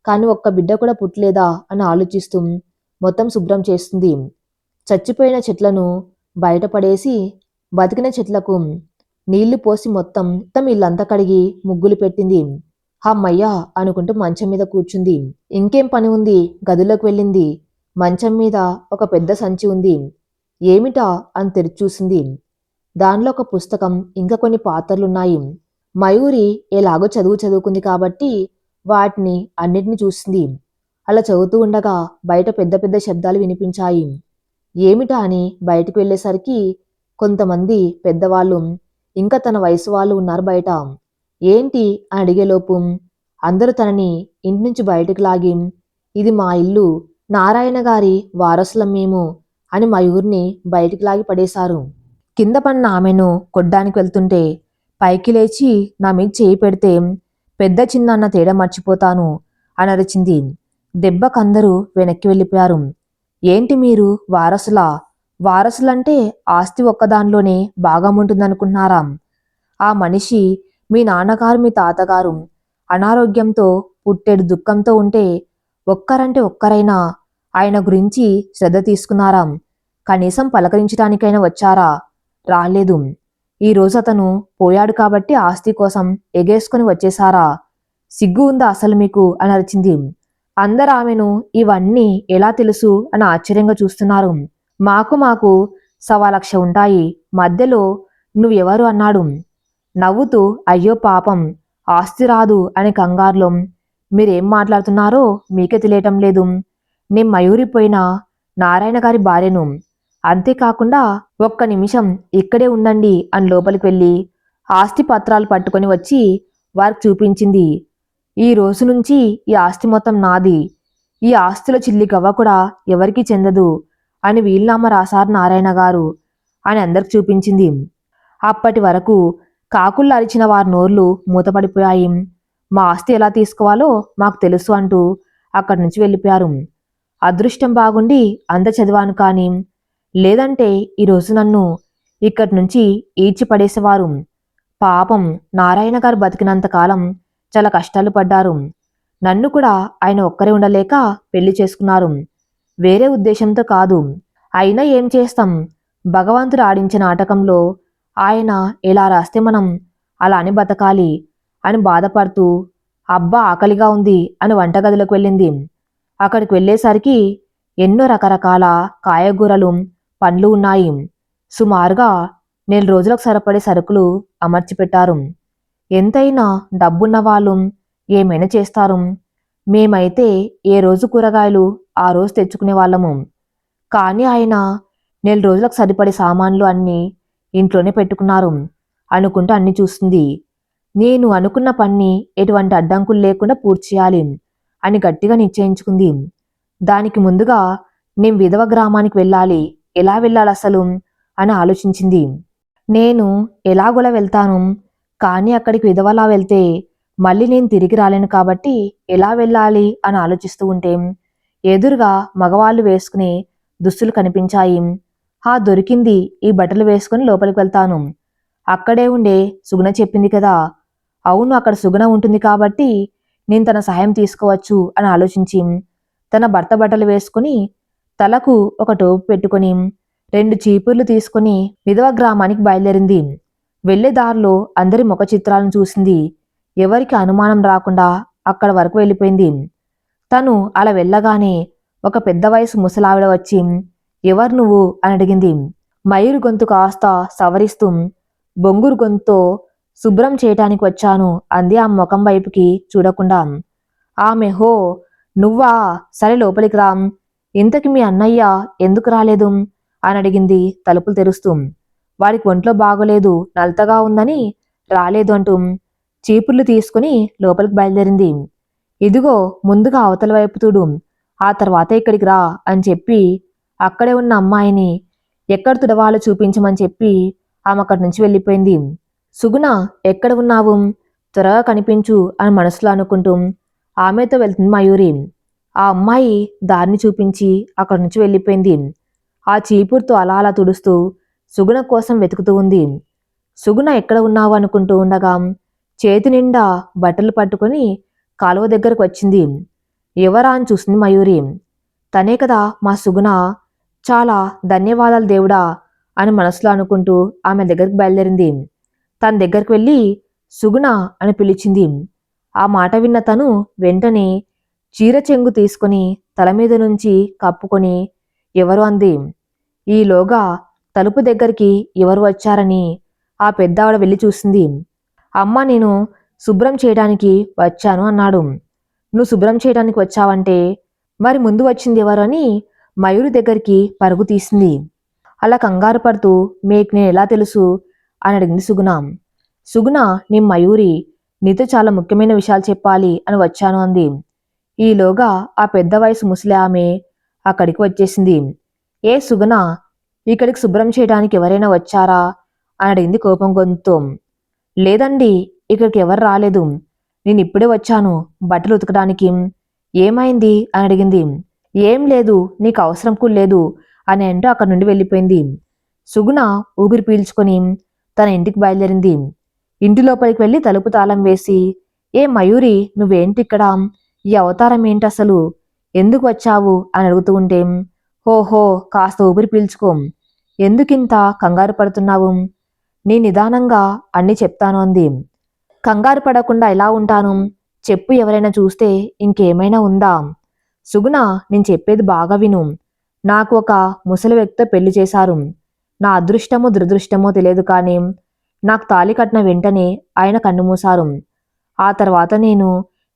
కానీ ఒక్క బిడ్డ కూడా పుట్టలేదా అని ఆలోచిస్తూ మొత్తం శుభ్రం చేస్తుంది. చచ్చిపోయిన చెట్లను బయటపడేసి బతికిన చెట్లకు నీళ్లు పోసి మొత్తం ఇల్లంతా కడిగి ముగ్గులు పెట్టింది. అమ్మయ్యా అనుకుంటూ మంచం మీద కూర్చుంది. ఇంకేం పని ఉంది, గదిలోకి వెళ్ళింది. మంచం మీద ఒక పెద్ద సంచి ఉంది. ఏమిటా అని తెరిచి చూసింది. దానిలో ఒక పుస్తకం, ఇంకా కొన్ని పాత్రలున్నాయి. మయూరి ఎలాగో చదువుకుంది కాబట్టి వాటిని అన్నిటిని చూసింది. అలా చదువుతూ ఉండగా బయట పెద్ద పెద్ద శబ్దాలు వినిపించాయి. ఏమిటా అని బయటకు వెళ్ళేసరికి కొంతమంది పెద్దవాళ్ళు ఇంకా తన వయసు వాళ్ళు ఉన్నారు బయట. ఏంటి అని అడిగేలోపు అందరూ తనని ఇంటి నుంచి బయటకు లాగి, ఇది మా ఇల్లు, నారాయణ గారి వారసులం మేము అని మయూర్ని బయటికి లాగి పడేశారు. కింద పడిన ఆమెను కొడ్డానికి వెళ్తుంటే పైకి లేచి నా మీద చేయి పెడితే పెద్ద చిన్న అన్న తేడా మర్చిపోతాను అని అరిచింది. దెబ్బకందరూ వెనక్కి వెళ్ళిపోయారు. ఏంటి మీరు వారసులా? వారసులంటే ఆస్తి ఒక్కదానిలోనే భాగం ఉంటుందనుకుంటున్నారా? ఆ మనిషి మీ నాన్నగారు, మీ తాతగారు అనారోగ్యంతో పుట్టెడు దుఃఖంతో ఉంటే ఒక్కరంటే ఒక్కరైనా ఆయన గురించి శ్రద్ధ తీసుకున్నారా? కనీసం పలకరించడానికైనా వచ్చారా? రాలేదు. ఈరోజు అతను పోయాడు కాబట్టి ఆస్తి కోసం ఎగేసుకుని వచ్చేశారా? సిగ్గు ఉందా అసలు మీకు అని అరిచింది. అందరు ఆమెను ఇవన్నీ ఎలా తెలుసు అని ఆశ్చర్యంగా చూస్తున్నారు. మాకు 1,00,000 ఉంటాయి, మధ్యలో నువ్వెవరు అన్నాడు. నవ్వుతూ, అయ్యో పాపం, ఆస్తి రాదు అని కంగారులో, మీరేం మాట్లాడుతున్నారో మీకే తెలియటం లేదు. నేను మయూరిపోయిన నారాయణ గారి భార్యను. అంతేకాకుండా ఒక్క నిమిషం ఇక్కడే ఉండండి అని లోపలికి వెళ్ళి ఆస్తి పత్రాలు పట్టుకొని వచ్చి వారికి చూపించింది. ఈ రోజు నుంచి ఈ ఆస్తి మొత్తం నాది. ఈ ఆస్తిలో చిల్లి గవ్వ కూడా ఎవరికీ చెందదు అని వీలునామా రాశారు నారాయణ గారు అని అందరికి చూపించింది. అప్పటి వరకు కాకుళ్ళు అరిచిన వారి నోర్లు మూతపడిపోయాయి. మా ఆస్తి ఎలా తీసుకోవాలో మాకు తెలుసు అంటూ అక్కడి నుంచి వెళ్ళిపోయారు. అదృష్టం బాగుండి అంత చదివాను కానీ, లేదంటే ఈరోజు నన్ను ఇక్కడి నుంచి ఈడ్చి పడేసేవారు. పాపం నారాయణ గారు బతికినంత కాలం చాలా కష్టాలు పడ్డారు. నన్ను కూడా ఆయన ఒక్కరే ఉండలేక పెళ్లి చేసుకున్నారు. వేరే ఉద్దేశంతో కాదు. అయినా ఏం చేస్తాం, భగవంతుడు ఆడించే నాటకంలో ఆయన ఎలా రాస్తే మనం అలానే బతకాలి అని బాధపడుతూ అబ్బా ఆకలిగా ఉంది అని వంటగదిలోకి వెళ్ళింది. అక్కడికి వెళ్ళేసరికి ఎన్నో రకరకాల కాయగూరలు, పండ్లు ఉన్నాయి. సుమారుగా నెల రోజులకు సరిపడే సరుకులు అమర్చి పెట్టారు. ఎంతైనా డబ్బున్న వాళ్ళు ఏమైనా చేస్తారు. మేమైతే ఏ రోజు కూరగాయలు ఆ రోజు తెచ్చుకునే వాళ్ళము. కానీ ఆయన నెల రోజులకు సరిపడే సామాన్లు అన్నీ ఇంట్లోనే పెట్టుకున్నారు అనుకుంటూ అన్ని చూస్తుంది. నేను అనుకున్న పని ఎటువంటి అడ్డంకులు లేకుండా పూర్తి చేయాలి అని గట్టిగా నిశ్చయించుకుంది. దానికి ముందుగా నేను విధవ గ్రామానికి వెళ్ళాలి. ఎలా వెళ్ళాలి అసలు అని ఆలోచించింది. నేను ఎలాగోలా వెళ్తాను, కానీ అక్కడికి విధవలా వెళ్తే మళ్ళీ నేను తిరిగి రాలేను కాబట్టి ఎలా వెళ్ళాలి అని ఆలోచిస్తూ ఉంటే ఎదురుగా మగవాళ్ళు వేసుకునే దుస్తులు కనిపించాయి. దొరికింది, ఈ బట్టలు వేసుకుని లోపలికి వెళ్తాను. అక్కడే ఉండే సుగుణ చెప్పింది కదా, అవును అక్కడ సుగుణ ఉంటుంది కాబట్టి నేను తన సహాయం తీసుకోవచ్చు అని ఆలోచించి తన భర్త బట్టలు వేసుకుని తలకు ఒక టోపు పెట్టుకుని 2 చీపుర్లు తీసుకుని విధవ గ్రామానికి బయలుదేరింది. వెళ్లే దారిలో అందరి ముఖ చిత్రాలను చూసింది. ఎవరికి అనుమానం రాకుండా అక్కడ వరకు వెళ్ళిపోయింది. తను అలా వెళ్ళగానే ఒక పెద్ద వయసు ముసలావిడ వచ్చి ఎవరు నువ్వు అని అడిగింది. మయూరు గొంతు కాస్త సవరిస్తూ బొంగురు గొంతుతో శుభ్రం చేయటానికి వచ్చాను అంది ఆ ముఖం వైపుకి చూడకుండా. ఆమె హో నువ్వా, సరే లోపలికి రా, ఇంతకి మీ అన్నయ్య ఎందుకు రాలేదు అని అడిగింది తలుపులు తెరుస్తూ. వాడికి ఒంట్లో బాగోలేదు, నలతగా ఉందని రాలేదు అంటూ చీపుర్లు తీసుకుని లోపలికి బయలుదేరింది. ఇదిగో ముందుగా అవతల వైపు చూడు, ఆ తర్వాత ఇక్కడికి రా అని చెప్పి అక్కడే ఉన్న అమ్మాయిని ఎక్కడ తుడవాలో చూపించమని చెప్పి ఆమె అక్కడి నుంచి వెళ్ళిపోయింది. సుగుణ ఎక్కడ ఉన్నావు, త్వరగా కనిపించు అని మనసులో అనుకుంటూ ఆమెతో వెళ్తుంది మయూరి. ఆ అమ్మాయి దారిని చూపించి అక్కడి నుంచి వెళ్ళిపోయింది. ఆ చీపురుతో అలా అలా తుడుస్తూ సుగుణ కోసం వెతుకుతూ ఉంది. సుగుణ ఎక్కడ ఉన్నావు అనుకుంటూ ఉండగా చేతి నిండా బట్టలు పట్టుకొని కాలువ దగ్గరకు వచ్చింది. ఎవరా అని చూసింది మయూరి. తనే కదా మా సుగుణ, చాలా ధన్యవాదాలు దేవుడా అని మనసులో అనుకుంటూ ఆమె దగ్గరికి బయలుదేరింది. తన దగ్గరికి వెళ్ళి సుగుణ అని పిలిచింది. ఆ మాట విన్న తను వెంటనే చీర చెంగు తీసుకుని తల మీద నుంచి కప్పుకొని ఎవరు అంది. ఈలోగా తలుపు దగ్గరికి ఎవరు వచ్చారని ఆ పెద్దావిడ వెళ్ళి చూసింది. అమ్మ నేను శుభ్రం చేయడానికి వచ్చాను అన్నాడు. నువ్వు శుభ్రం చేయడానికి వచ్చావంటే మరి ముందు వచ్చింది ఎవరు అని మయూరి దగ్గరికి పరుగు తీసింది. అలా కంగారు పడుతూ మీకు నేను ఎలా తెలుసు అని అడిగింది సుగుణ. సుగుణ నీ మయూరి, నీతో చాలా ముఖ్యమైన విషయాలు చెప్పాలి అని వచ్చాను అంది. ఈలోగా ఆ పెద్ద వయసు ముసలి ఆమె అక్కడికి వచ్చేసింది. ఏ సుగుణ, ఇక్కడికి శుభ్రం చేయడానికి ఎవరైనా వచ్చారా అని అడిగింది కోపం గొంతుతో. లేదండి, ఇక్కడికి ఎవరు రాలేదు, నేను ఇప్పుడే వచ్చాను బట్టలు ఉతకడానికి. ఏమైంది అని అడిగింది. ఏం లేదు, నీకు అవసరం కూడా లేదు అని అంటూ అక్కడి నుండి వెళ్ళిపోయింది. సుగుణ ఊపిరి పీల్చుకొని తన ఇంటికి బయలుదేరింది. ఇంటి లోపలికి వెళ్ళి తలుపు తాళం వేసి ఏ మయూరి నువ్వేంటి ఇక్కడ, ఈ అవతారం ఏంటి అసలు, ఎందుకు వచ్చావు అని అడుగుతూ ఉంటే హోహో కాస్త ఊపిరి పీల్చుకో, ఎందుకింత కంగారు పడుతున్నావు, నీ నిదానంగా అన్నీ చెప్తాను అంది. కంగారు పడకుండా ఎలా ఉంటాను చెప్పు, ఎవరైనా చూస్తే ఇంకేమైనా ఉందా. సుగుణ నేను చెప్పేది బాగా విను, నాకు ఒక ముసలి వ్యక్తితో పెళ్లి చేశారు. నా అదృష్టమో దురదృష్టమో తెలియదు కానీ నాకు తాళి కట్టిన వెంటనే ఆయన కన్నుమూశారు. ఆ తర్వాత నేను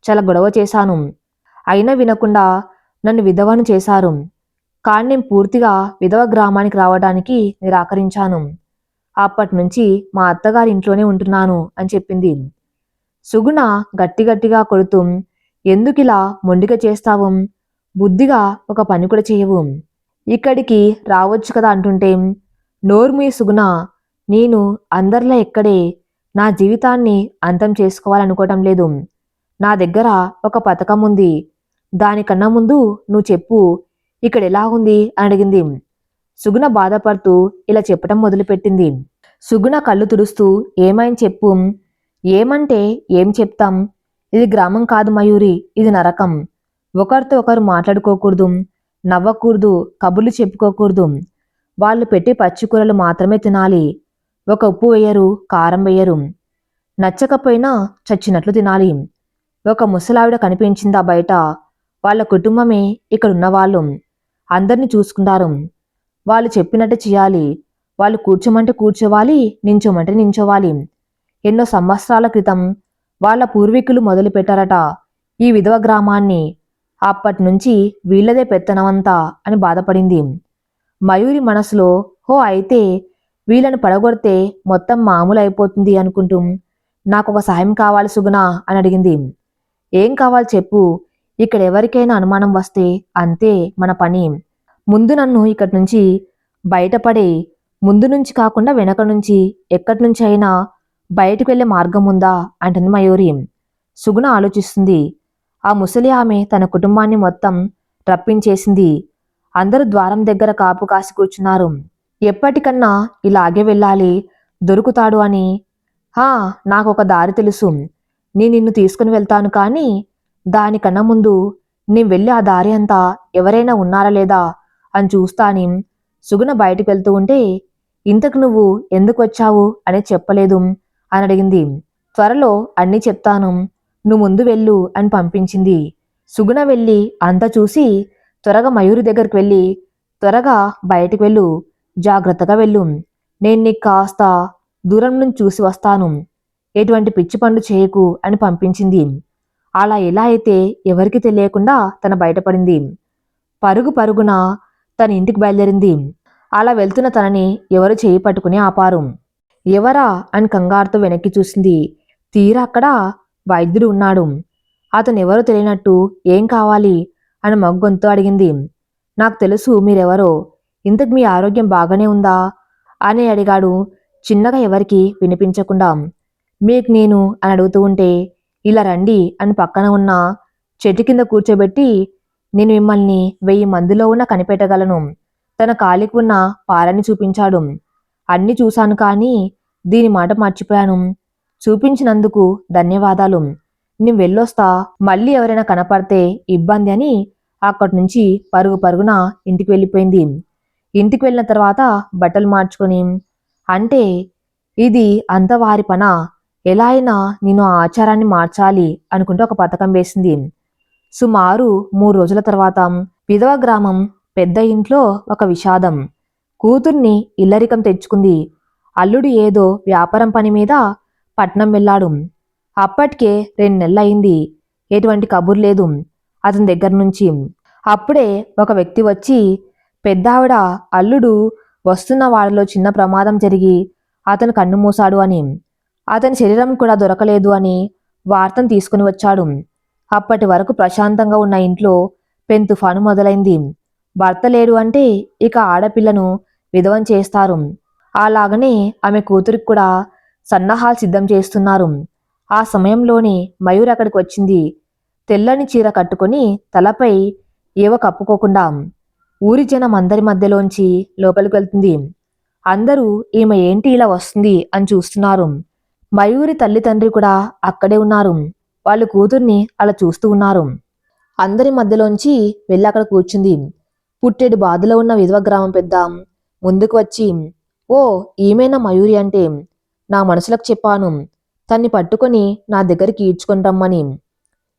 చాలా గొడవ చేశాను, అయినా వినకుండా నన్ను విధవను చేశారు. కానీ నేను పూర్తిగా విధవ గ్రామానికి రావడానికి నిరాకరించాను. అప్పటి నుంచి మా అత్తగారి ఇంట్లోనే ఉంటున్నాను అని చెప్పింది. సుగుణ గట్టిగట్టిగా కొడుతూ ఎందుకిలా మొండిగా చేస్తావు, బుద్ధిగా ఒక పని కూడా చేయవు, ఇక్కడికి రావచ్చు కదా అంటుంటే నోర్మీ సుగుణ, నేను అందరిలా ఎక్కడే నా జీవితాన్ని అంతం చేసుకోవాలనుకోవటం లేదు. నా దగ్గర ఒక పథకం ఉంది, దానికన్నా ముందు నువ్వు చెప్పు ఇక్కడ ఎలా ఉంది అని అడిగింది. సుగుణ బాధపడుతూ ఇలా చెప్పటం మొదలుపెట్టింది. సుగుణ కళ్ళు తుడుస్తూ ఏమైంది చెప్పు. ఏమంటే ఏం చెప్తాం, ఇది గ్రామం కాదు మయూరి, ఇది నరకం. ఒకరితో ఒకరు మాట్లాడుకోకూడదు, నవ్వకూడదు, కబుర్లు చెప్పుకోకూడదు. వాళ్ళు పెట్టి పచ్చికూరలు మాత్రమే తినాలి. ఒక ఉప్పు వేయరు, కారం వేయరు. నచ్చకపోయినా చచ్చినట్లు తినాలి. ఒక ముసలావిడ కనిపించిందా బయట, వాళ్ళ కుటుంబమే ఇక్కడున్నవాళ్ళు. అందరినీ చూసుకుంటారు. వాళ్ళు చెప్పినట్టు చేయాలి. వాళ్ళు కూర్చోమంటే కూర్చోవాలి, నించోమంటే నించోవాలి. ఎన్నో సంవత్సరాల క్రితం వాళ్ళ పూర్వీకులు మొదలు పెట్టారట ఈ విధవ గ్రామాన్ని. అప్పటినుంచి వీళ్ళదే పెత్తనమంతా అని బాధపడింది. మయూరి మనసులో, హో అయితే వీళ్ళని పడగొడితే మొత్తం మామూలు అయిపోతుంది అనుకుంటూ, నాకొక సహాయం కావాలి సుగుణ అని అడిగింది. ఏం కావాలి చెప్పు, ఇక్కడ ఎవరికైనా అనుమానం వస్తే అంతే మన పని. ముందు నన్ను ఇక్కడి నుంచి బయటపడే, ముందు నుంచి కాకుండా వెనక నుంచి ఎక్కడి నుంచి అయినా బయటకు వెళ్లే మార్గం ఉందా అంటుంది మయూరి. సుగుణ ఆలోచిస్తుంది. ఆ ముసలి ఆమె తన కుటుంబాన్ని మొత్తం రప్పించేసింది. అందరూ ద్వారం దగ్గర కాపు కాసి కూర్చున్నారు. ఎప్పటికన్నా ఇలాగే వెళ్ళాలి, దొరుకుతాడు అని. హా, నాకొక దారి తెలుసు, నేను నిన్ను తీసుకుని వెళ్తాను, కానీ దానికన్నా ముందు నేను వెళ్ళి ఆ దారి అంతా ఎవరైనా ఉన్నారా లేదా అని చూస్తాని. సుగుణ బయటికి వెళ్తూ ఉంటే, ఇంతకు నువ్వు ఎందుకు వచ్చావు అని చెప్పలేదు అని అడిగింది. త్వరలో అన్నీ చెప్తాను, నువ్వు ముందు వెళ్ళు అని పంపించింది. సుగుణ వెళ్ళి అంతా చూసి త్వరగా మయూరి దగ్గరికి వెళ్ళి, త్వరగా బయటికి వెళ్ళు, జాగ్రత్తగా వెళ్ళు, నేను నీకు కాస్త దూరం నుంచి చూసి వస్తాను, ఎటువంటి పిచ్చి పనులు చేయకు అని పంపించింది. అలా ఎలా అయితే ఎవరికి తెలియకుండా తన బయటపడింది. పరుగు పరుగున తన ఇంటికి బయలుదేరింది. అలా వెళ్తున్న తనని ఎవరు చేయి పట్టుకుని ఆపారు. ఎవరా అని కంగారుతో వెనక్కి చూసింది. తీరా అక్కడ వైద్యుడు ఉన్నాడు. అతను ఎవరో తెలియనట్టు ఏం కావాలి అని మగ్గొంతో అడిగింది. నాకు తెలుసు మీరెవరో, ఇంతకు మీ ఆరోగ్యం బాగానే ఉందా అని అడిగాడు చిన్నగా, ఎవరికి వినిపించకుండా. మీకు నేను అని అడుగుతూ ఉంటే, ఇలా రండి అని పక్కన ఉన్న చెట్టు కింద కూర్చోబెట్టి, నేను మిమ్మల్ని 1000 మందిలో ఉన్న కనిపెట్టగలను. తన కాలికి ఉన్న పారని చూపించాడు. అన్నీ చూశాను, కానీ దీని మాట మర్చిపోయాను. చూపించినందుకు ధన్యవాదాలు. నేను వెళ్ళొస్తా, మళ్ళీ ఎవరైనా కనపడితే ఇబ్బంది అని అక్కడి నుంచి పరుగు పరుగున ఇంటికి వెళ్ళిపోయింది. ఇంటికి వెళ్ళిన తర్వాత బట్టలు మార్చుకొని, అంటే ఇది అంత వారి పనా, ఎలా అయినా నేను ఆ ఆచారాన్ని మార్చాలి అనుకుంటూ ఒక పథకం వేసింది. సుమారు 3 రోజుల తర్వాత విధవ గ్రామం పెద్ద ఇంట్లో ఒక విషాదం. కూతుర్ని ఇల్లరికం తెచ్చుకుంది. అల్లుడు ఏదో వ్యాపారం పని మీద పట్నం వెళ్ళాడు. అప్పటికే 2 నెలలయింది. ఎటువంటి కబుర్ లేదు అతని దగ్గర నుంచి. అప్పుడే ఒక వ్యక్తి వచ్చి, పెద్దావిడ అల్లుడు వస్తున్న వాడిలో చిన్న ప్రమాదం జరిగి అతను కన్ను మూశాడు అని, అతని శరీరం కూడా దొరకలేదు అని వార్తను తీసుకుని వచ్చాడు. అప్పటి వరకు ప్రశాంతంగా ఉన్న ఇంట్లో పెను తుఫాను మొదలైంది. భర్త లేడు అంటే ఇక ఆడపిల్లను విధవం చేస్తారు. అలాగనే ఆమె కూతురికి కూడా సన్నాహాలు సిద్ధం చేస్తున్నారు. ఆ సమయంలోనే మయూర్ అక్కడికి వచ్చింది. తెల్లని చీర కట్టుకుని తలపై ఏవో కప్పుకోకుండా ఊరి జనం అందరి మధ్యలోంచి లోపలికి వెళ్తుంది. అందరూ ఈమె ఏంటి ఇలా వస్తుంది అని చూస్తున్నారు. మయూరి తల్లి తండ్రి కూడా అక్కడే ఉన్నారు. వాళ్ళు కూతుర్ని అలా చూస్తూ ఉన్నారు. అందరి మధ్యలోంచి వెళ్ళి అక్కడ కూర్చుంది. పుట్టెడు బాధలో ఉన్న విధవ గ్రామం పెద్ద ముందుకు వచ్చి, ఓ ఈమెనా మయూరి అంటే, నా మనసులకు చెప్పాను తన్ని పట్టుకొని నా దగ్గరికి ఈడ్చుకొని రమ్మని.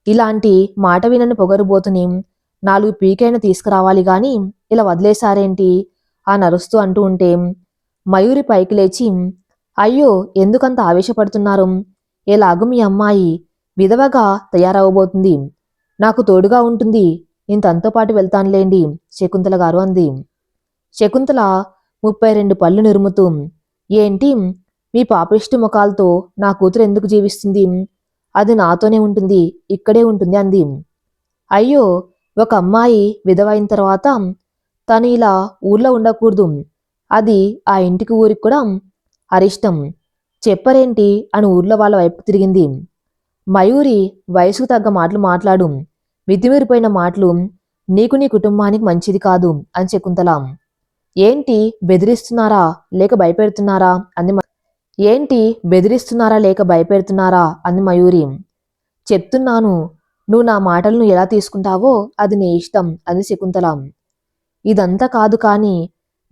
ఇలాంటి మాట వినని పొగరుబోతుని 4 పీకైనా తీసుకురావాలి గాని ఇలా వదిలేశారేంటి అని అరుస్తూ అంటూ ఉంటే, మయూరి పైకి లేచి, అయ్యో ఎందుకంత ఆవేశపడుతున్నారు, ఎలాగూ మీ అమ్మాయి విధవగా తయారవబోతుంది, నాకు తోడుగా ఉంటుంది, నేను తనతో పాటు వెళ్తానులేండి శకుంతల గారు అంది. శకుంతల 32 పళ్ళు నిరుముతూ, ఏంటి మీ పాపిష్టి ముఖాలతో నా కూతురు ఎందుకు జీవిస్తుంది, అది నాతోనే ఉంటుంది, ఇక్కడే ఉంటుంది అంది. అయ్యో, ఒక అమ్మాయి విధవైన తర్వాత తను ఇలా ఊర్లో ఉండకూడదు, అది ఆ ఇంటికి ఊరికి కూడా అరిష్టం, చెప్పరేంటి అని ఊర్లో వాళ్ళ వైపు తిరిగింది. మయూరి వయసుకు తగ్గ మాటలు మాట్లాడు, మితిమీరిపోయిన మాటలు నీకు నీ కుటుంబానికి మంచిది కాదు అని శకుంతల. ఏంటి బెదిరిస్తున్నారా లేక భయపెడుతున్నారా అంది. ఏంటి బెదిరిస్తున్నారా లేక భయపెడుతున్నారా అంది మయూరి. చెప్తున్నాను, నువ్వు నా మాటలను ఎలా తీసుకుంటావో అది నీ ఇష్టం అంది శకుంతల. ఇదంతా కాదు కాని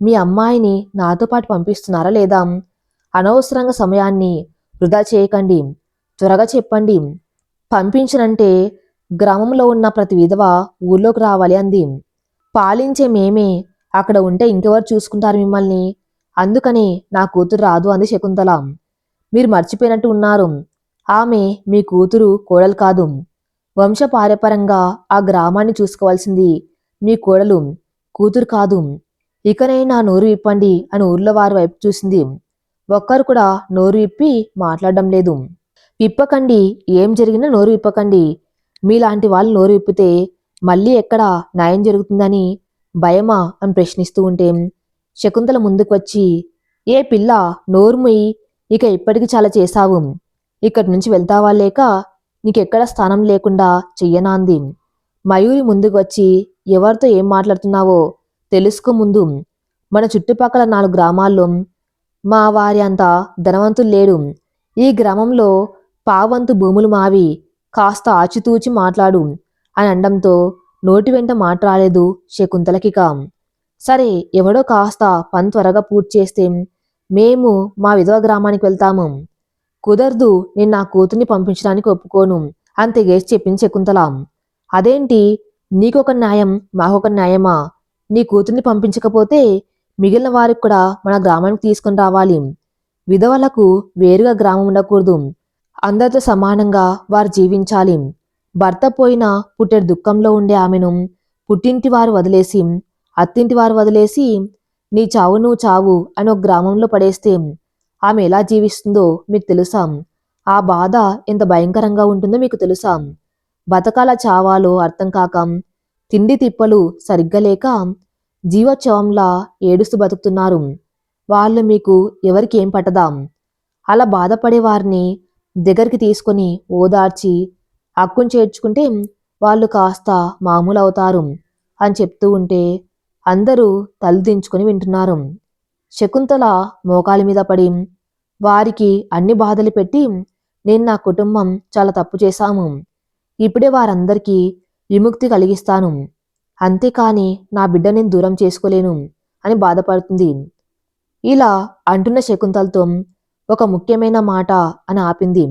మీ అమ్మాయిని నాతో పాటు పంపిస్తున్నారా లేదా? అనవసరంగా సమయాన్ని వృధా చేయకండి, త్వరగా చెప్పండి. పంపించనంటే గ్రామంలో ఉన్న ప్రతి విధవ ఊర్లోకి రావాలి అంది. పాలించే మేమే అక్కడ ఉంటే ఇంకెవరు చూసుకుంటారు మిమ్మల్ని? అందుకని నా కూతురు రాదు అంది శకుంతల. మీరు మర్చిపోయినట్టు ఉన్నారు, ఆమె మీ కూతురు కోడలు కాదు. వంశపారపరంగా ఆ గ్రామాన్ని చూసుకోవాల్సింది మీ కోడలు, కూతురు కాదు. ఇకనైనా నోరు విప్పండి అని ఊర్లో వారి వైపు చూసింది. ఒక్కరు కూడా నోరు విప్పి మాట్లాడడం లేదు. విప్పకండి, ఏం జరిగినా నోరు విప్పకండి. మీలాంటి వాళ్ళు నోరు విప్పితే మళ్ళీ ఎక్కడ న్యాయం జరుగుతుందని భయమా అని ప్రశ్నిస్తూ ఉంటే శకుంతల ముందుకు వచ్చి, ఏ పిల్ల, నోరుముయి, ఇక ఇప్పటికి చాలా చేశావు, ఇక్కడి నుంచి వెళ్తావా లేక నీకెక్కడ స్థానం లేకుండా చెయ్యనా అంది. మయూరి ముందుకు వచ్చి, ఎవరితో ఏం మాట్లాడుతున్నావో తెలుసుకో ముందు. మన చుట్టుపక్కల 4 గ్రామాల్లో మా వారి అంత ధనవంతులు లేడు. ఈ గ్రామంలో పావంతు భూములు మావి, కాస్త ఆచితూచి మాట్లాడు అని అండంతో నోటి వెంట మాట రాలేదు శకుంతలకిక. సరే, ఎవడో కాస్త పని త్వరగా పూర్తి చేస్తే మేము మా విధవ గ్రామానికి వెళ్తాము. కుదరదు, నేను నా కూతుర్ని పంపించడానికి ఒప్పుకోను అని తెగేసి చెప్పింది శకుంతల. అదేంటి, నీకొక న్యాయం మాకొక న్యాయమా? నీ కూతుర్ని పంపించకపోతే మిగిలిన వారికి కూడా మన గ్రామానికి తీసుకుని రావాలి. విధవలకు వేరుగా గ్రామం ఉండకూడదు, అందరితో సమానంగా వారు జీవించాలి. భర్త పోయిన పుట్టెడు దుఃఖంలో ఉండే ఆమెను పుట్టింటి వారు వదిలేసి, అత్తింటి వారు వదిలేసి, నీ చావు నువ్వు చావు అని ఒక గ్రామంలో పడేస్తే ఆమె ఎలా జీవిస్తుందో మీకు తెలుసా? ఆ బాధ ఎంత భయంకరంగా ఉంటుందో మీకు తెలుసా? బతకాల చావాలో అర్థం కాక, తిండి తిప్పలు సరిగ్గా లేక జీవోత్సవంలా ఏడుస్తూ బతుకుతున్నారు. వాళ్ళు మీకు ఎవరికి ఏం పట్టదా? అలా బాధపడే వారిని దగ్గరికి తీసుకొని ఓదార్చి హక్కును చేర్చుకుంటే వాళ్ళు కాస్త మామూలు అవుతారు అని చెప్తూ ఉంటే అందరూ తల దించుకొని వింటున్నారు. శకుంతల మోకాలి మీద పడి, వారికి అన్ని బాధలు పెట్టి నేను నా కుటుంబం చాలా తప్పు చేశాము, ఇప్పుడే వారందరికీ విముక్తి కలిగిస్తాను, అంతేకాని నా బిడ్డ నేను దూరం చేసుకోలేను అని బాధపడుతుంది. ఇలా అంటున్న శకుంతలతో ఒక ముఖ్యమైన మాట అని ఆపింది.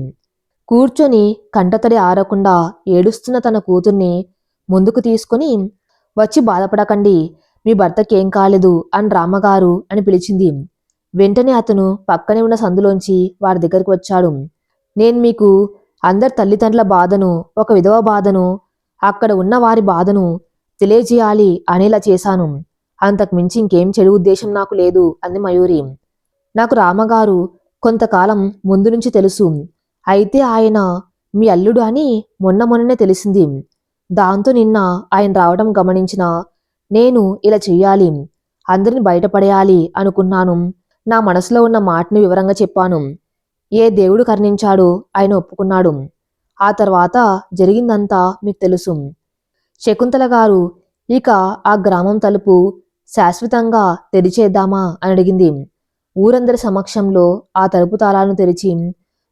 కూర్చొని కంటతడి ఆరకుండా ఏడుస్తున్న తన కూతుర్ని ముందుకు తీసుకుని వచ్చి, బాధపడకండి, మీ భర్తకేం కాలేదు అని రామగారు అని పిలిచింది. వెంటనే అతను పక్కనే ఉన్న సందులోంచి వారి దగ్గరికి వచ్చాడు. నేను మీకు అందరి తల్లిదండ్రుల బాధను, ఒక విధవ బాధను, అక్కడ ఉన్న వారి బాధను తెలియజేయాలి అనేలా చేశాను. అంతకు మించి ఇంకేం చెడు ఉద్దేశం నాకు లేదు అంది మయూరి. నాకు రామగారు కొంతకాలం ముందు నుంచి తెలుసు, అయితే ఆయన మీ అల్లుడు అని మొన్ననే తెలిసింది. దాంతో నిన్న ఆయన రావడం గమనించిన నేను ఇలా చెయ్యాలి, అందరిని బయటపడేయాలి అనుకున్నాను. నా మనసులో ఉన్న మాటని వివరంగా చెప్పాను. ఏ దేవుడు కరుణించాడో ఆయన ఒప్పుకున్నాడు. ఆ తర్వాత జరిగిందంతా మీకు తెలుసు. శకుంతల గారు ఇక ఆ గ్రామం తలుపు శాశ్వతంగా తెరిచేద్దామా అని అడిగింది. ఊరందరి సమక్షంలో ఆ తలుపు తాళాలను తెరిచి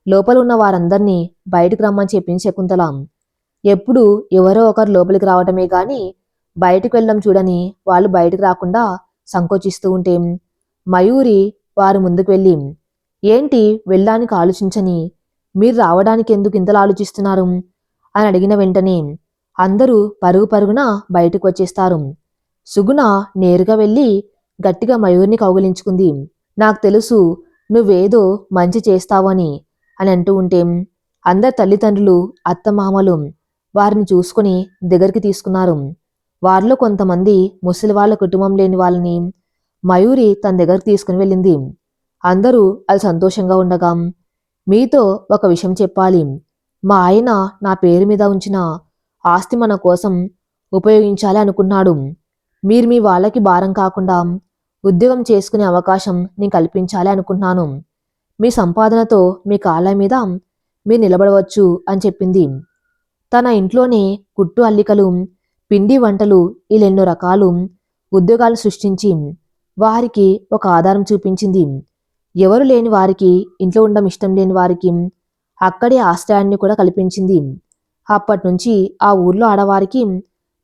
లోపల ఉన్న వారందరినీ బయటకు రమ్మని చెప్పింది శకుంతల. ఎప్పుడు ఎవరో ఒకరు లోపలికి రావటమే గాని బయటకు వెళ్ళడం చూడని వాళ్ళు బయటకు రాకుండా సంకోచిస్తూ ఉంటే మయూరి వారు ముందుకు వెళ్ళి, ఏంటి వెళ్ళడానికి ఆలోచించని మీరు రావడానికి ఎందుకు ఇంతలా ఆలోచిస్తున్నారు అని అడిగిన వెంటనే అందరూ పరుగు పరుగున బయటకు వచ్చేస్తారు. సుగుణ నేరుగా వెళ్ళి గట్టిగా మయూరిని కౌగిలించుకుంది. నాకు తెలుసు నువ్వేదో మంచి చేస్తావని అని అంటూ ఉంటే అందరి తల్లిదండ్రులు, అత్తమామలు వారిని చూసుకుని దగ్గరికి తీసుకున్నారు. వారిలో కొంతమంది ముసలి వాళ్ళ కుటుంబం లేని వాళ్ళని మయూరి తన దగ్గరికి తీసుకుని వెళ్ళింది. అందరూ అది సంతోషంగా ఉండగా, మీతో ఒక విషయం చెప్పాలి, మా ఆయన నా పేరు మీద ఉంచిన ఆస్తి మన కోసం ఉపయోగించాలి అనుకున్నాడు. మీరు మీ వాళ్ళకి భారం కాకుండా ఉద్యోగం చేసుకునే అవకాశం నేను కల్పించాలి అనుకున్నాను. మీ సంపాదనతో మీ కాళ్ళ మీద మీరు నిలబడవచ్చు అని చెప్పింది. తన ఇంట్లోనే కుట్టు అల్లికలు, పిండి వంటలు, ఇలా ఎన్నో రకాలు ఉద్యోగాలు సృష్టించి వారికి ఒక ఆధారం చూపించింది. ఎవరు లేని వారికి, ఇంట్లో ఉండడం ఇష్టం లేని వారికి అక్కడే ఆశ్రయాన్ని కూడా కల్పించింది. అప్పట్నుంచి ఆ ఊర్లో ఆడవారికి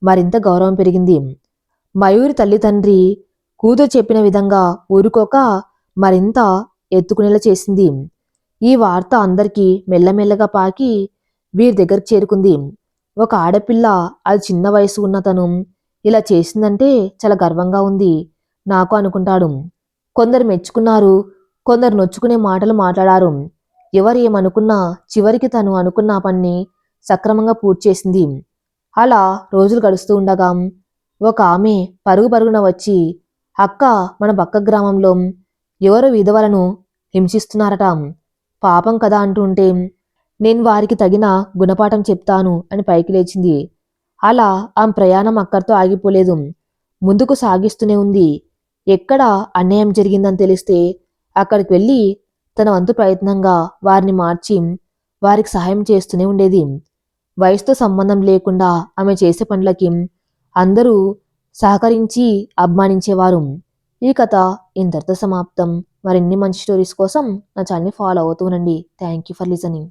మరింత గౌరవం పెరిగింది. మయూరి తల్లిదండ్రి కూతురు చెప్పిన విధంగా ఊరుకోక మరింత ఎత్తుకునేలా చేసింది. ఈ వార్త అందరికీ మెల్లమెల్లగా పాకి వీరి దగ్గరకు చేరుకుంది. ఒక ఆడపిల్ల, అది చిన్న వయసు ఉన్న తను ఇలా చేసిందంటే చాలా గర్వంగా ఉంది నాకు అనుకుంటాడు. కొందరు మెచ్చుకున్నారు, కొందరు నొచ్చుకునే మాటలు మాట్లాడారు. ఎవరు ఏమనుకున్నా చివరికి తను అనుకున్న పని సక్రమంగా పూర్తి చేసింది. అలా రోజులు గడుస్తూ ఉండగా ఒక ఆమె పరుగు పరుగున వచ్చి, అక్క, మన పక్క గ్రామంలో ఎవరో విధవలను హింసిస్తున్నారట, పాపం కదా అంటుంటే నేను వారికి తగిన గుణపాఠం చెప్తాను అని పైకి లేచింది. అలా ఆమె ప్రయాణం అక్కడితో ఆగిపోలేదు, ముందుకు సాగిస్తూనే ఉంది. ఎక్కడ అన్యాయం జరిగిందని తెలిస్తే అక్కడికి వెళ్ళి తన వంతు ప్రయత్నంగా వారిని మార్చి వారికి సహాయం చేస్తూనే ఉండేది. వయసుతో సంబంధం లేకుండా ఆమె చేసే పనులకి అందరూ సహకరించి అభిమానించేవారు. ఈ కథ ఇంతటితో సమాప్తం. మరిన్ని మంచి స్టోరీస్ కోసం నా ఛానల్ని ఫాలో అవుతూ ఉండండి. Thank you for listening.